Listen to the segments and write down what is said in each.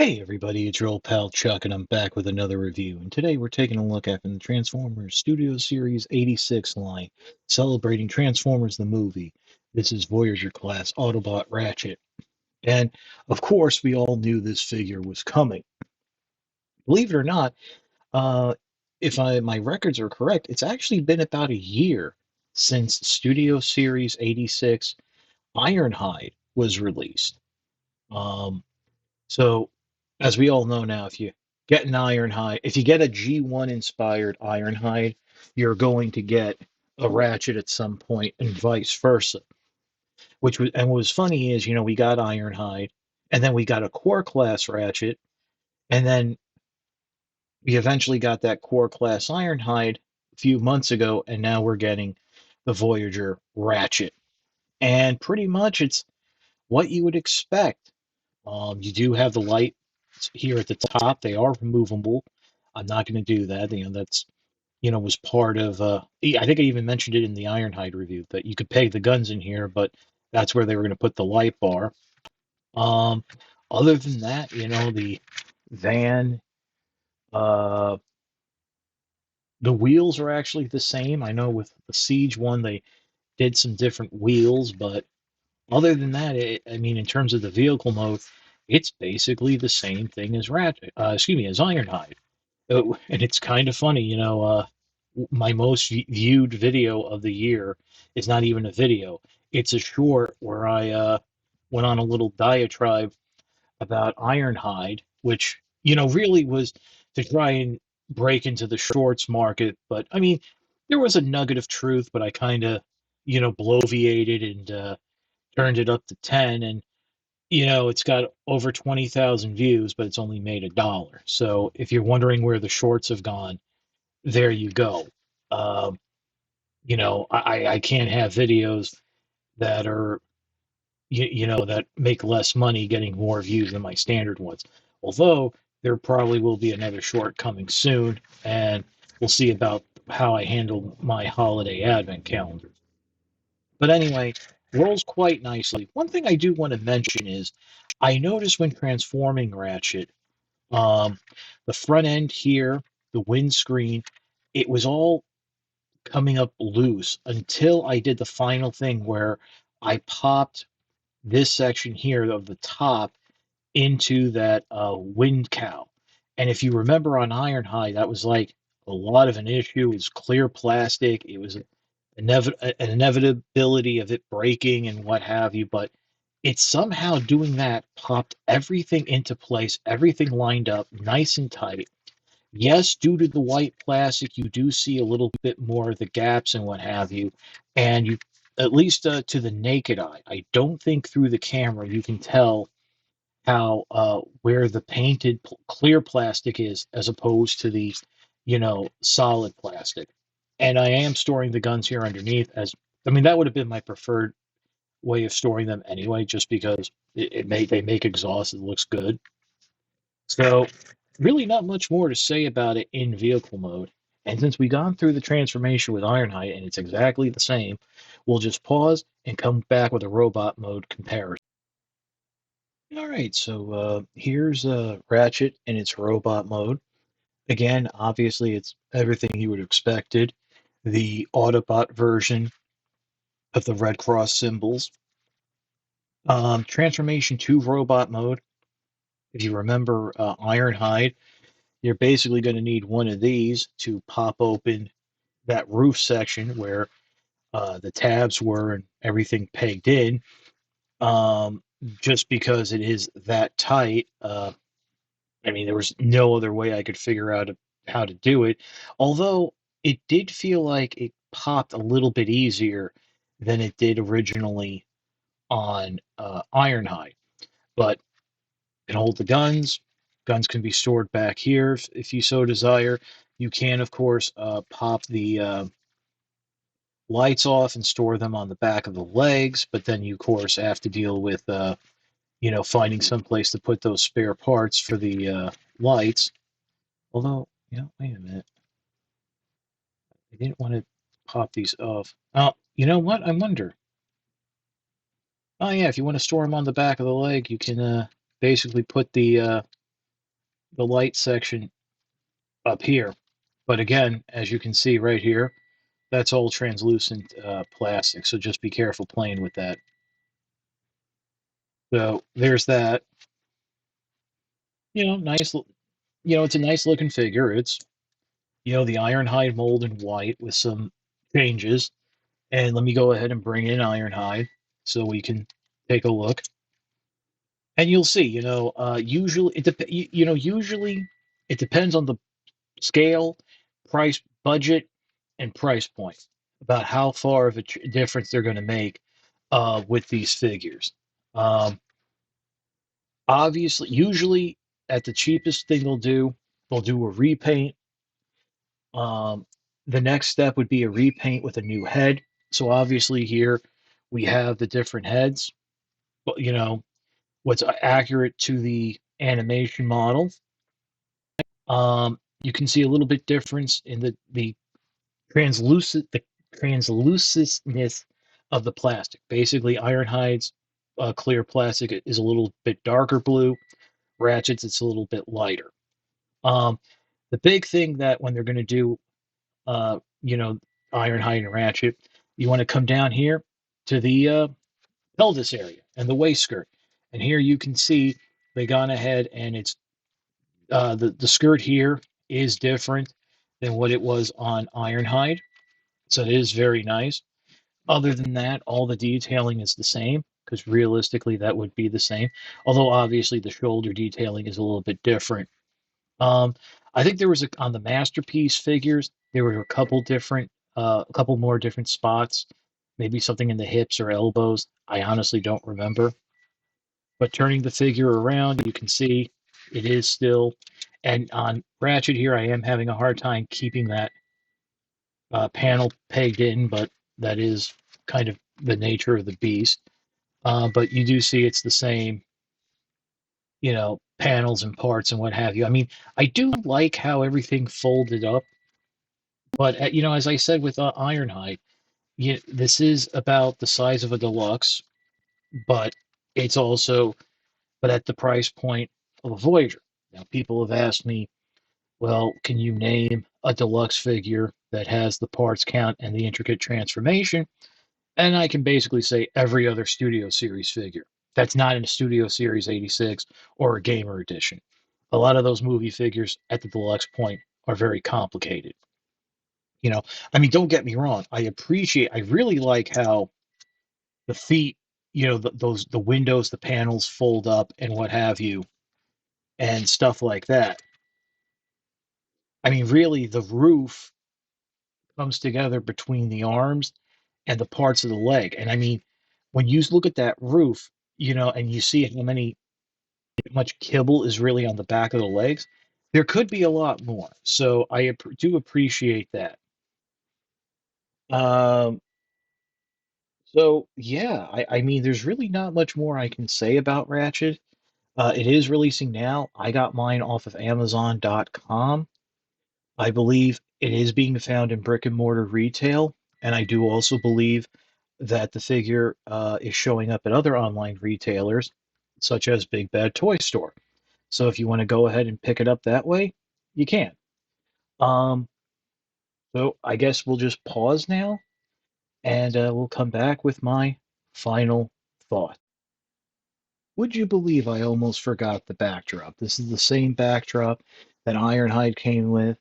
Hey everybody, it's your old pal Chuck, and I'm back with another review. And today we're taking a look at the Transformers Studio Series 86 line, celebrating Transformers the movie. This is Voyager class Autobot Ratchet. And of course, we all knew this figure was coming. Believe it or not, uh, if my records are correct, it's actually been about a year since Studio Series 86 Ironhide was released. Um, So, as we all know now, if you get an Ironhide, if you get a G1 inspired Ironhide, you're going to get a Ratchet at some point, and vice versa. And what was funny is, we got Ironhide, and then we got a core class Ratchet, and then we eventually got that core class Ironhide a few months ago, and now we're getting the Voyager Ratchet. And pretty much it's what you would expect. You do have the lights here at the top. They are removable. I'm not going to do that. That's was part of. I think I even mentioned it in the Ironhide review that you could peg the guns in here, but that's where they were going to put the light bar. Um, Other than that, the van, uh, the wheels are actually the same. I know with the Siege one they did some different wheels, but other than that, I mean, in terms of the vehicle mode, it's basically the same thing as as Ironhide. And it's kind of funny, my most viewed video of the year is not even a video. It's a short where I went on a little diatribe about Ironhide, which, really was to try and break into the shorts market. But I mean, there was a nugget of truth, but I kind of, bloviated and turned it up to 10. And it's got over 20,000 views, but it's only made $1. So if you're wondering where the shorts have gone, there you go. Um, I can't have videos that are, that make less money getting more views than my standard ones. Although there probably will be another short coming soon, and we'll see about how I handle my holiday advent calendar. But anyway, rolls quite nicely. One thing I do want to mention is I noticed when transforming Ratchet, um, the front end here, the windscreen, it was all coming up loose until I did the final thing where I popped this section here of the top into that wind cow. And if you remember on Ironhide, that was like a lot of an issue. It was clear plastic. It was an inevitability of it breaking and what have you. But it's somehow doing that popped everything into place, everything lined up nice and tight. Yes, due to the white plastic, you do see a little bit more of the gaps and what have you. And you, at least to the naked eye, I don't think through the camera you can tell how where the painted clear plastic is as opposed to the solid plastic. And I am storing the guns here underneath, as I mean that would have been my preferred way of storing them anyway, just because they make exhaust that looks good. So really not much more to say about it in vehicle mode. And since we've gone through the transformation with Ironhide and it's exactly the same, we'll just pause and come back with a robot mode comparison. All right, so here's Ratchet in its robot mode. Again, obviously, it's everything you would have expected. The Autobot version of the Red Cross symbols. Transformation to robot mode. If you remember Ironhide, you're basically going to need one of these to pop open that roof section where the tabs were and everything pegged in. Just because it is that tight, I mean, there was no other way I could figure out how to do it. Although it did feel like it popped a little bit easier than it did originally on Ironhide. But it can hold the guns. Guns can be stored back here if you so desire. You can, of course, pop the lights off and store them on the back of the legs. But then you, of course, have to deal with, finding some place to put those spare parts for the lights. Although, wait a minute. I didn't want to pop these off. Oh, you know what? I wonder. Oh, yeah, if you want to store them on the back of the leg, you can basically put the the light section up here. But again, as you can see right here, that's all translucent plastic. So just be careful playing with that. So there's that. Nice. It's a nice looking figure. It's the Ironhide mold in white with some changes. And let me go ahead and bring in Ironhide so we can take a look. And you'll see, usually it depends on the scale, price, budget, and price point about how far of a difference they're going to make with these figures. Um, Obviously, usually at the cheapest thing they'll do a repaint. Um, the next step would be a repaint with a new head. So obviously here we have the different heads, but what's accurate to the animation model. You can see a little bit difference in the translucentness of the plastic. Basically, Ironhide's clear plastic is a little bit darker blue. Ratchet's it's a little bit lighter. Um, the big thing that when they're going to do, uh, you know, Ironhide and Ratchet, you want to come down here to the pelvis area and the waist skirt, and here you can see they gone ahead and it's the skirt here is different than what it was on Ironhide, so it is very nice. Other than that, all the detailing is the same because realistically that would be the same. Although obviously the shoulder detailing is a little bit different. Um, I think there was on the masterpiece figures there were a couple more different spots, maybe something in the hips or elbows. I honestly don't remember. But turning the figure around, you can see it is still. And on Ratchet here, I am having a hard time keeping that panel pegged in, but that is kind of the nature of the beast. But you do see it's the same, panels and parts and what have you. I mean, I do like how everything folded up, but as I said with Ironhide, this is about the size of a deluxe, but it's also but at the price point of a Voyager. Now, people have asked me, well, can you name a deluxe figure that has the parts count and the intricate transformation? And I can basically say every other Studio Series figure. That's not in a Studio Series 86 or a Gamer Edition. A lot of those movie figures at the deluxe point are very complicated. You know, I mean, don't get me wrong. I really like how the feet, the windows, the panels fold up and what have you, and stuff like that. I mean, really, the roof comes together between the arms and the parts of the leg. And I mean, when you look at that roof, and you see how much kibble is really on the back of the legs, there could be a lot more. So I do appreciate that. Um, so yeah, I mean, there's really not much more I can say about Ratchet. It is releasing now. I got mine off of Amazon.com. I believe it is being found in brick and mortar retail, and I do also believe that the figure is showing up at other online retailers, such as Big Bad Toy Store. So if you want to go ahead and pick it up that way, you can. Um, so I guess we'll just pause now, and we'll come back with my final thought. Would you believe I almost forgot the backdrop? This is the same backdrop that Ironhide came with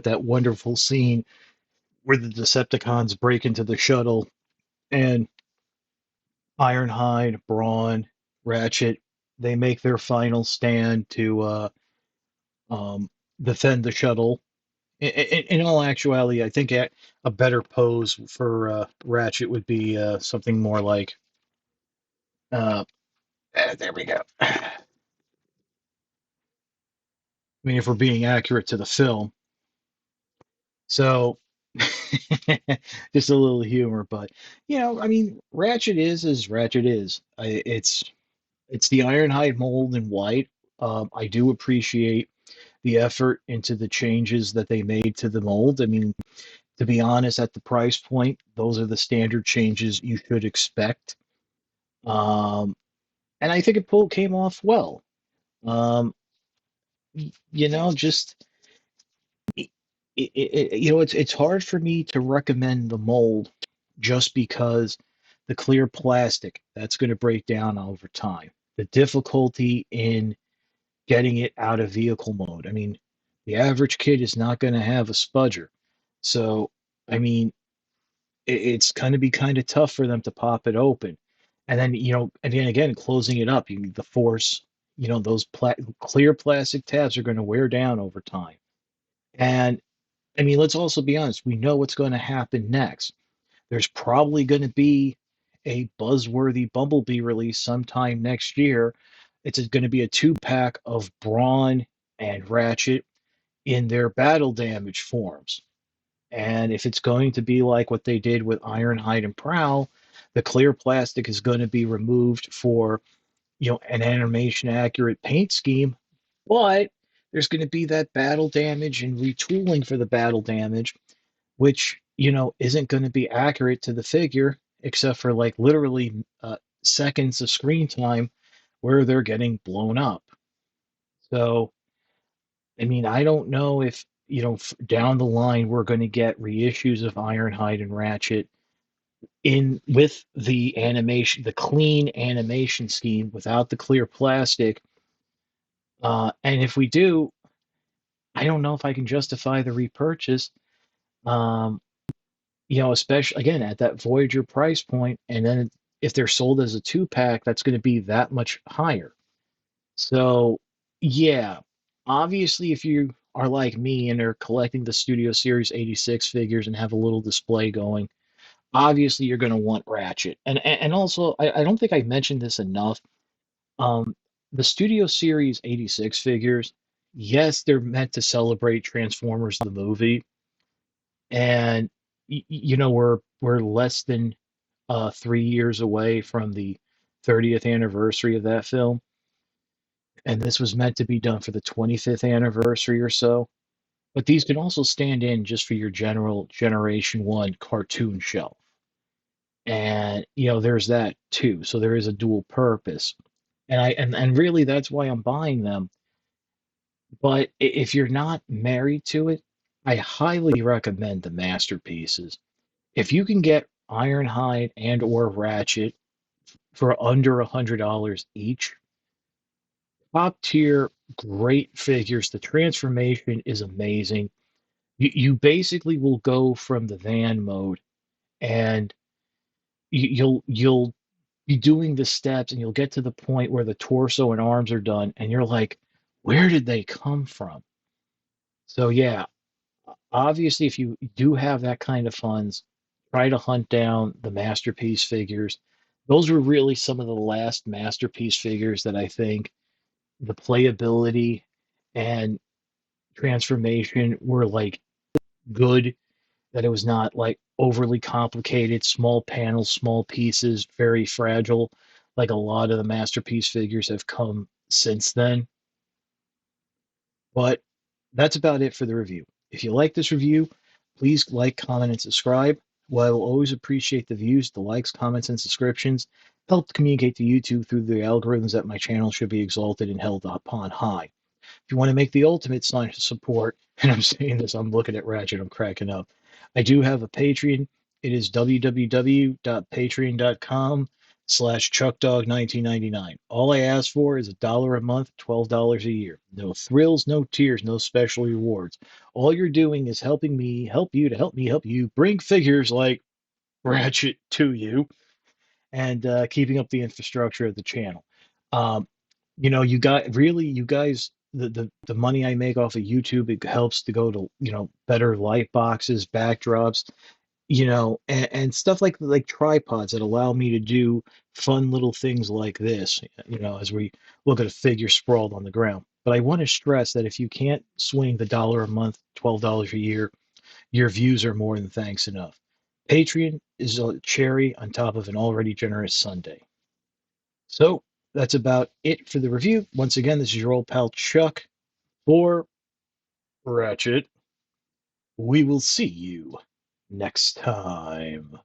that wonderful scene where the Decepticons break into the shuttle and Ironhide, Brawn, Ratchet, they make their final stand to um, defend the shuttle. In all actuality, I think a better pose for Ratchet would be something more like, uh, there we go. I mean, if we're being accurate to the film. So, just a little humor, but I mean, Ratchet is as Ratchet is. It's the Ironhide mold in white. I do appreciate the effort into the changes that they made to the mold. I mean, to be honest, at the price point, those are the standard changes you should expect. Um, and I think it came off well. Um, just it's hard for me to recommend the mold just because the clear plastic that's going to break down over time. The difficulty in getting it out of vehicle mode. I mean, the average kid is not going to have a spudger, so I mean, it's going to be kind of tough for them to pop it open. And then, and then again, closing it up, you need the force, those clear plastic tabs are going to wear down over time. And I mean, let's also be honest, we know what's going to happen next. There's probably going to be a buzzworthy Bumblebee release sometime next year. It's going to be a two-pack of Brawn and Ratchet in their battle damage forms. And if it's going to be like what they did with Ironhide and Prowl, the clear plastic is going to be removed for, an animation accurate paint scheme, but there's going to be that battle damage and retooling for the battle damage, which, isn't going to be accurate to the figure, except for like literally seconds of screen time where they're getting blown up. So, I mean, I don't know if, down the line we're going to get reissues of Ironhide and Ratchet in with the animation, the clean animation scheme without the clear plastic. And if we do, I don't know if I can justify the repurchase. Um, especially again at that Voyager price point, and then if they're sold as a two pack, that's going to be that much higher. So, yeah, obviously, if you are like me and are collecting the Studio Series 86 figures and have a little display going, obviously you're going to want Ratchet. And also, I don't think I mentioned this enough. Um, the Studio Series 86 figures, yes, they're meant to celebrate Transformers the movie, and we're less than 3 years away from the 30th anniversary of that film, and this was meant to be done for the 25th anniversary or so. But these can also stand in just for your general Generation One cartoon shelf, and there's that too. So there is a dual purpose, and really that's why I'm buying them. But if you're not married to it, I highly recommend the masterpieces. If you can get Ironhide and or Ratchet for under $100 each, top tier, great figures. The transformation is amazing. You basically will go from the van mode, and you'll be doing the steps, and you'll get to the point where the torso and arms are done, and you're like, where did they come from? So yeah, obviously, if you do have that kind of funds, try to hunt down the masterpiece figures. Those were really some of the last masterpiece figures that I think the playability and transformation were like good, that it was not like overly complicated, small panels, small pieces, very fragile, like a lot of the masterpiece figures have come since then. But that's about it for the review. If you like this review, please like, comment, and subscribe. While I will always appreciate the views, the likes, comments, and subscriptions help communicate to YouTube through the algorithms that my channel should be exalted and held upon high. If you want to make the ultimate sign of support, and I'm saying this, I'm looking at Ratchet, I'm cracking up. I do have a Patreon. It is www.patreon.com/ChuckDog1999. All I ask for is $1 a month, $12 a year. No thrills, no tears, no special rewards. All you're doing is helping me help you to help me help you bring figures like Ratchet to you, and keeping up the infrastructure of the channel. Um, you guys, the money I make off of YouTube, it helps to go to, better light boxes, backdrops, and stuff like tripods that allow me to do fun little things like this, as we look at a figure sprawled on the ground. But I want to stress that if you can't swing the dollar a month, $12 a year, your views are more than thanks enough. Patreon is a cherry on top of an already generous sundae. So that's about it for the review. Once again, this is your old pal Chuck for Ratchet. We will see you next time.